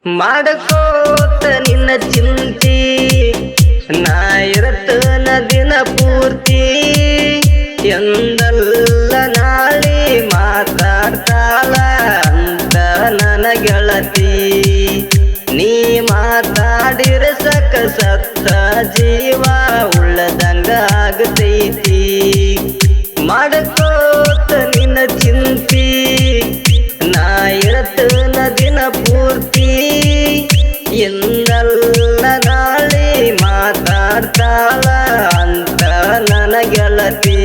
ಮಾಡಕೋತ ನಿನ್ನ ಚಿಂತಿ ನಾ ಇರತನ ದಿನ ಪೂರ್ತಿ ಎಂದಲ್ಲ ನಾಳೆ ಮಾತಾಡ್ತಾಳ ಅಂತ ನನ್ನ ಗೆಳತಿ ನೀ ಮಾತಾಡಿರ ಸಕ ಸತ್ತ ಜೀವ ಉಳ್ಳದಂಗ ಆಗತೈತಿ ಮಾಡಕೋತ ನಿನ್ನ ಚಿಂತಿ ನಾ ಇರತನ ದಿನ ಪೂರ್ತಿ ಎಂದಲ್ಲ ನಾಳೆ ಮಾತಾಡ್ತಾಳ ಅಂತ ನನ್ನ ಗೆಳತಿ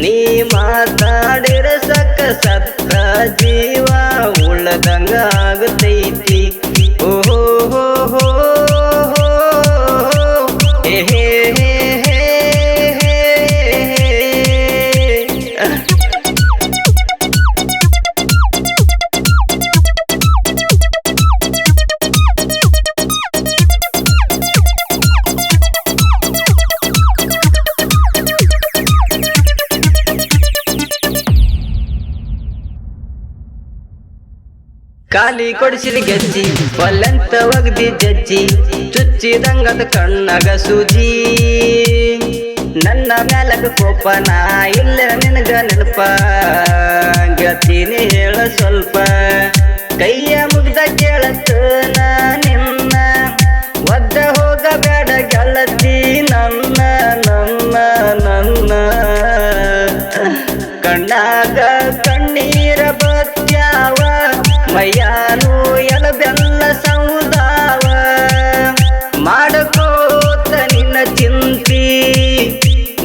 ನೀ ಮಾತಾಡಿರ ಸಕ ಸತ್ತ ಜೀವ ಉಳ್ಳದಂಗ ಆಗತೈತಿ ಓಹೋ ಹೋ ಹೋ ಹೇ ಹೇ ಹೇ ಕಾಲಿ ಕೊಡಿಸಿದ ಗೆಜ್ಜಿ ಒಲ್ಲಂತ ಒಗ್ದಿ ಜಜ್ಜಿ ಚುಚ್ಚಿದಂಗದ ಕಣ್ಣಗ ಸೂಜಿ ನನ್ನ ಮ್ಯಾಲಕ ಕೋಪ ನಾ ಇಲ್ಲ ನಿನಗ ನೆನಪ ಗತಿನಿ ಹೇಳ ಸ್ವಲ್ಪ ಕೈಯ ಮುಗ್ದ ಕೇಳತ್ತ ನಾ ನಿನ್ನ ಒದ್ದ ಹೋಗಬೇಡ ಗೆಳತಿ ನನ್ನ ನನ್ನ ನನ್ನ ಕಣ್ಣಾಗ ಕಣ್ಣೀರ ಬತ್ಯಾವ ಮಯ್ಯಾನು ಎಲಬೆಲ್ಲ ಸೌದಾವ ಮಾಡಕೋತ ನಿನ್ನ ಚಿಂತಿ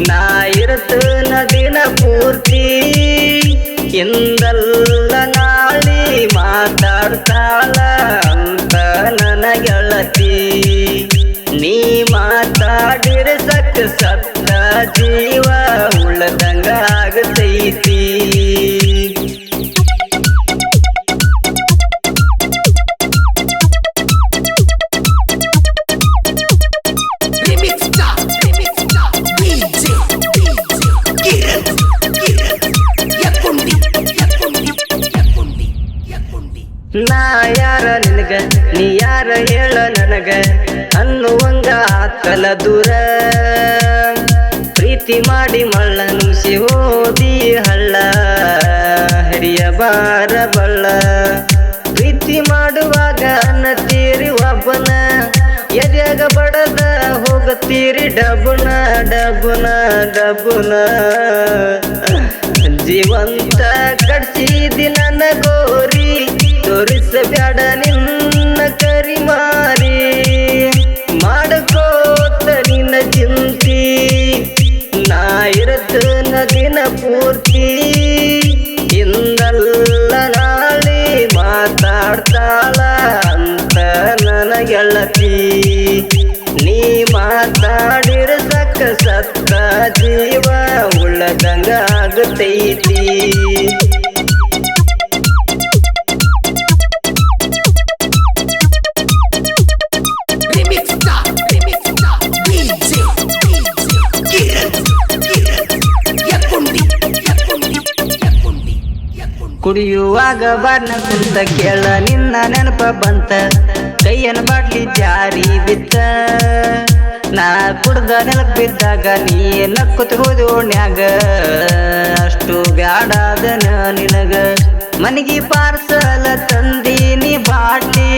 ನಾ ಇರತನ ದಿನ ಪೂರ್ತಿ ಎಂದಲ್ಲ ನಾಳೆ ಮಾತಾಡ್ತಾಳ ಅಂತ ನನ್ನ ಗೆಳತಿ ನೀ ಮಾತಾಡಿರ ಸಕ್ಕ ಸತ್ತ ಜೀವ ಉಳ್ಳದಂಗ ಆಗತೈತಿ ನಾ ಯಾರ ನಿನಗ ನೀ ಯಾರ ಹೇಳ ನನಗ ಅನ್ನುವಂಗ ಆತಲ ದೂರ ಪ್ರೀತಿ ಮಾಡಿ ಮಳ್ಳ ನುಸಿ ಹೋದಿ ಹಳ್ಳ ಹಿಡಿಯ ಬಾರ ಬಳ್ಳ ಪ್ರೀತಿ ಮಾಡುವಾಗ ಅನ್ನತೀರಿ ಒಬ್ಬನ ಎದ್ಯಾಗ ಬಡದ ಹೋಗತೀರಿ ಡಬುನ ಡಬುನ ಡಬುನ ಜೀವಂತ ಕಡ್ಸಿದಿ ನನ್ನ ಗೋರಿ ತೋರಿಸಬ್ಯಾಡ ನಿನ್ನ ಕರಿಮಾರಿ ಮಾಡಕೋತ ನಿನ್ನ ಚಿಂತಿ ನಾ ಇರತನ ದಿನ ಪೂರ್ತಿ ಇಂದಲ್ಲ ನಾಳೆ ಮಾತಾಡ್ತಾಳ ಅಂತ ನನ್ನ ಗೆಳತಿ ನೀ ಮಾತಾಡಿರ ಸಕ್ಕ ಸತ್ತ ಜೀವ ಉಳ್ಳದಂಗ ಆಗತೈತಿ ಕುಡಿಯುವಾಗ ಬಾರ್ನ ಕುಂತ ಕೇಳ ನಿನ್ನ ನೆನಪ ಬಂತ ಕೈಯನ ಬಾಟ್ಲಿ ಜಾರಿ ಬಿತ್ತ ನಾ ಕುಡ್ದ ನೆನಪು ಬಿದ್ದಾಗ ನೀ ನಕ್ಕುತ್ತ ಹೋದ ಓಣ್ಯಾಗ ಅಷ್ಟು ಬ್ಯಾಡಾದನ ನಿನಗ ಮನಿಗಿ ಪಾರ್ಸಲ ತಂದೀನಿ ಬಾಟ್ಲಿ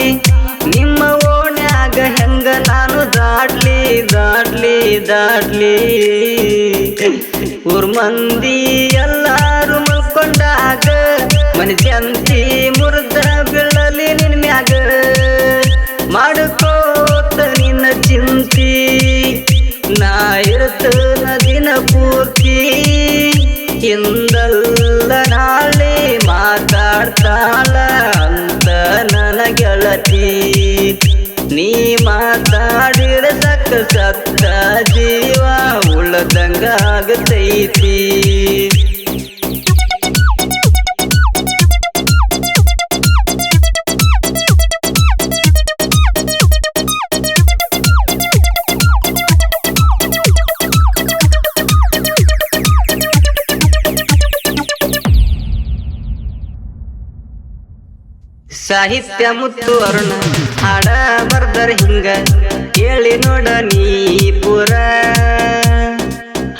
ನಿಮ್ಮ ಓಣ್ಯಾಗ ಹೆಂಗ ನಾನು ದಾಟ್ಲಿ ದಾಟ್ಲಿ ದಾಟ್ಲಿ ಊರ್ ಮಂದಿ ಎಲ್ಲಾರು ಮಲ್ಕೊಂಡಾಗ ಮನಸ್ಸಂತಿ ಮುರ್ದ ಬೀಳಲಿ ನಿನ್ ಮ್ಯಾಗ ಮಾಡಕೋತ ನಿನ್ನ ಚಿಂತಿ ನಾ ಇರತನ ದಿನ ಪೂರ್ತಿ ಎಂದಲ್ಲ ನಾಳೆ ಮಾತಾಡ್ತಾಳ ಅಂತ ನನ್ನ ಗೆಳತಿ ನೀ ಮಾತಾಡಿರ ಸಕ್ಕ ಸತ್ತ ಜೀವ ಉಳ್ಳದಂಗ ಆಗತೈತಿ ಸಾಹಿತ್ಯ ಮುತ್ತು ಅರುಣ ಹಾಡ ಬರ್ದರ ಹಿಂಗ ಕೇಳಿ ನೋಡ ನೀ ಪುರ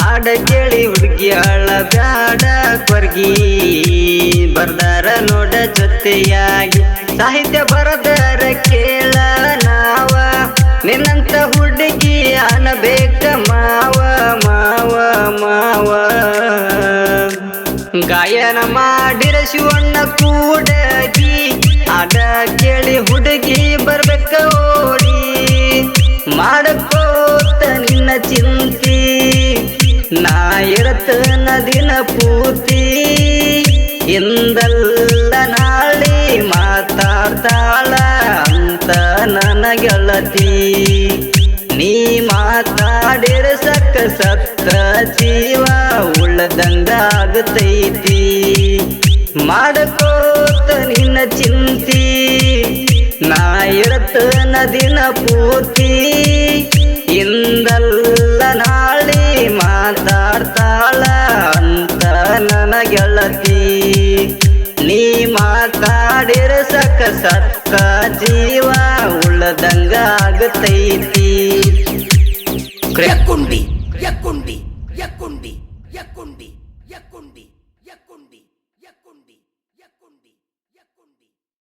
ಹಾಡ ಕೇಳಿ ಹುಡುಗಿ ಅಳ ಬ್ಯಾಡ ಕೊರ್ಗಿ ಬರ್ದಾರ ನೋಡ ಜೊತೆಯಾಗಿ ಸಾಹಿತ್ಯ ಬರದರ ಕೇಳ ನಾವ ನಿನ್ನಂತ ಹುಡುಗಿ ಅನಬೇಕ ಮಾವ ಮಾವ ಮಾವ ಗಾಯನ ಮಾಡಿರ ಶಿವಣ್ಣ ಕೂಡಗಿ ಹಾಡ ಕೇಳಿ ಹುಡುಗಿ ಬರ್ಬೇಕ ಓಡಿ ಮಾಡಕೋತ ನಿನ್ನ ಚಿಂತಿ ನಾ ಇರತನ ದಿನ ಪೂರ್ತಿ ಎಂದಲ್ಲ ನಾಳೆ ಮಾತಾಡ್ತಾಳ ಅಂತ ನನ್ನ ಗೆಳತಿ ನೀ ಮಾತಾಡಿರ ಸಕ್ಕ ಸತ್ತ ಜೀವ ಉಳ್ಳದಂಗ ಆಗತೈತಿ ಮಾಡಕೋತ ನಿನ್ನ ಚಿಂತಿ ನಾ ಇರತನ ದಿನ ಪೂರ್ತಿ ಇಂದಲ್ಲ ನಾಳೆ ಮಾತಾಡ್ತಾಳ ಅಂತ ನನ್ನ ಗೆಳತಿ ನೀ ಮಾತಾಡಿರ ಸಕ ಸತ್ತ ಜೀವ ಉಳ್ಳದಂಗ ಆಗತೈತಿ ಯಕ್ಕುಂಡಿ ಯಕ್ಕುಂಡಿ ಯಕ್ಕುಂಡಿ ಯಕ್ಕುಂಡಿ ಯಕ್ಕುಂಡಿ